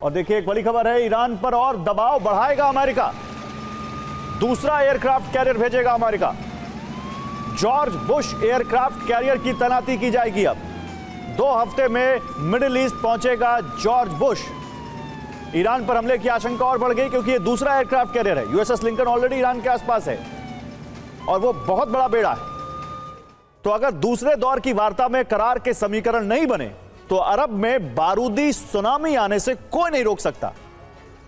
और देखिए एक बड़ी खबर है, ईरान पर और दबाव बढ़ाएगा अमेरिका। दूसरा एयरक्राफ्ट कैरियर भेजेगा America. George Bush aircraft carrier की तैनाती की जाएगी। अब 2 हफ्ते में मिडिल ईस्ट पहुंचेगा जॉर्ज बुश। ईरान पर हमले की आशंका और बढ़ गई क्योंकि यह दूसरा एयरक्राफ्ट कैरियर है। यूएसएस लिंकन ऑलरेडी ईरान के आसपास है और वो बहुत बड़ा बेड़ा है। तो अगर दूसरे दौर की वार्ता में करार के समीकरण नहीं बने तो अरब में बारूदी सुनामी आने से कोई नहीं रोक सकता।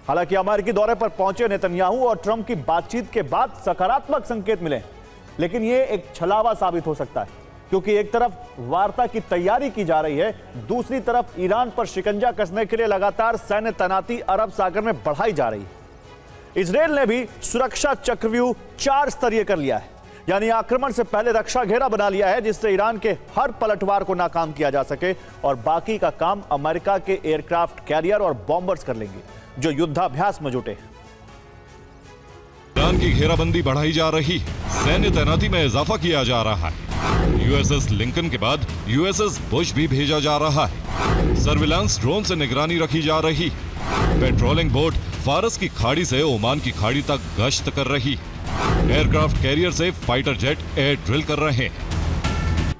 हालांकि अमेरिकी दौरे पर पहुंचे नेतन्याहू और ट्रंप की बातचीत के बाद सकारात्मक संकेत मिले, लेकिन यह एक छलावा साबित हो सकता है क्योंकि एक तरफ वार्ता की तैयारी की जा रही है, दूसरी तरफ ईरान पर शिकंजा कसने के लिए लगातार सैन्य तैनाती अरब सागर में बढ़ाई जा रही है। इजरायल ने भी सुरक्षा चक्रव्यूह 4 स्तरीय कर लिया है, यानी आक्रमण से पहले रक्षा घेरा बना लिया है जिससे ईरान के हर पलटवार को नाकाम किया जा सके और बाकी का काम अमेरिका के एयरक्राफ्ट कैरियर और बॉम्बर्स कर लेंगे जो युद्धाभ्यास में जुटे हैं। ईरान की घेराबंदी बढ़ाई जा रही, सैन्य तैनाती में इजाफा किया जा रहा है। यूएसएस लिंकन के बाद यूएसएस बुश भी भेजा जा रहा है। सर्विलांस ड्रोन से निगरानी रखी जा रही। पेट्रोलिंग बोट फारस की खाड़ी से ओमान की खाड़ी तक गश्त कर रही। एयरक्राफ्ट कैरियर से फाइटर जेट एयर ड्रिल कर रहे हैं।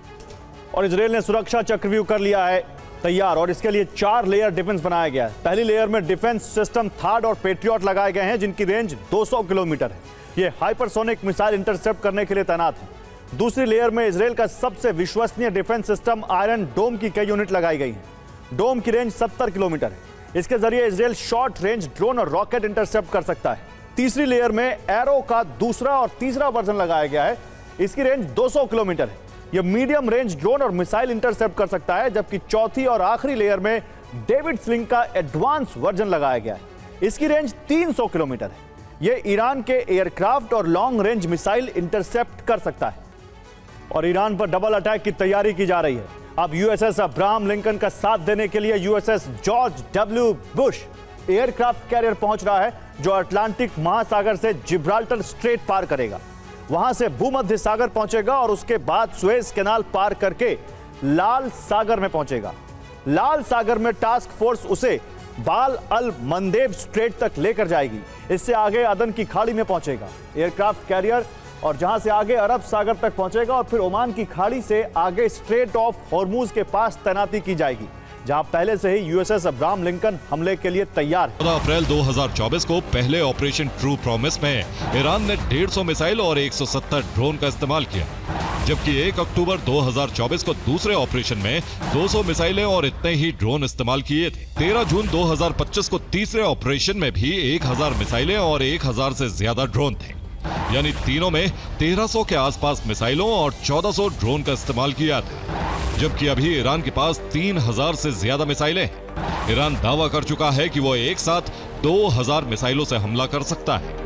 और इजरायल ने सुरक्षा चक्रव्यूह कर लिया है तैयार और इसके लिए 4 लेयर डिफेंस बनाया गया है। पहली लेयर में डिफेंस सिस्टम थार्ड और पेट्रियट लगाए गए हैं जिनकी रेंज 200 किलोमीटर है। ये हाइपरसोनिक मिसाइल इंटरसेप्ट करने के लिए तैनात है। दूसरी लेयर में इजरायल का सबसे विश्वसनीय डिफेंस सिस्टम आयरन डोम की कई यूनिट लगाई गई है। डोम की रेंज 70 किलोमीटर है। इसके जरिए इजरायल शॉर्ट रेंज ड्रोन और रॉकेट इंटरसेप्ट कर सकता है। तीसरी लेयर में एरो का दूसरा और तीसरा वर्जन लगाया गया है। इसकी रेंज 200 किलोमीटर है। यह मीडियम रेंज ड्रोन और मिसाइल इंटरसेप्ट कर सकता है, जबकि चौथी और आखिरी लेयर में डेविड स्लिंग का एडवांस वर्जन लगाया गया है। इसकी रेंज 300 किलोमीटर है। यह ईरान के एयरक्राफ्ट और लॉन्ग रेंज मिसाइल इंटरसेप्ट कर सकता है। और ईरान पर डबल अटैक की तैयारी की जा रही है। अब यूएसएस अब्राहम लिंकन का साथ देने के लिए USS George W Bush aircraft carrier पहुंच रहा है जो अटलांटिक महासागर से जिब्राल्टर स्ट्रेट पार करेगा। वहां से भूमध्य सागर पहुंचेगा और उसके बाद सुएज कैनाल पार करके लाल सागर में पहुंचेगा। लाल सागर में टास्क फोर्स उसे बाल अल मंदेब स्ट्रेट तक लेकर जाएगी। इससे आगे अदन की खाड़ी में पहुंचेगा एयरक्राफ्ट कैरियर और जहां से आगे अरब सागर तक पहुंचेगा और फिर ओमान की खाड़ी से आगे स्ट्रेट ऑफ हॉर्मूज के पास तैनाती की जाएगी जहां पहले से ही यूएसएस अब्राहम लिंकन हमले के लिए तैयार है। 14 अप्रैल 2024 को पहले ऑपरेशन ट्रू प्रॉमिस में ईरान ने 150 मिसाइल और 170 ड्रोन का इस्तेमाल किया, जबकि 1 अक्टूबर 2024 को दूसरे ऑपरेशन में 200 मिसाइलें और इतने ही ड्रोन इस्तेमाल किए थे। 13 जून 2025 को तीसरे ऑपरेशन में भी 1000 मिसाइलें और 1000 से ज्यादा ड्रोन थे, यानी तीनों में 1300 के आसपास मिसाइलों और 1400 ड्रोन का इस्तेमाल किया था, जबकि अभी ईरान के पास 3000 से ज्यादा मिसाइलें हैं। ईरान दावा कर चुका है कि वो एक साथ 2000 मिसाइलों से हमला कर सकता है।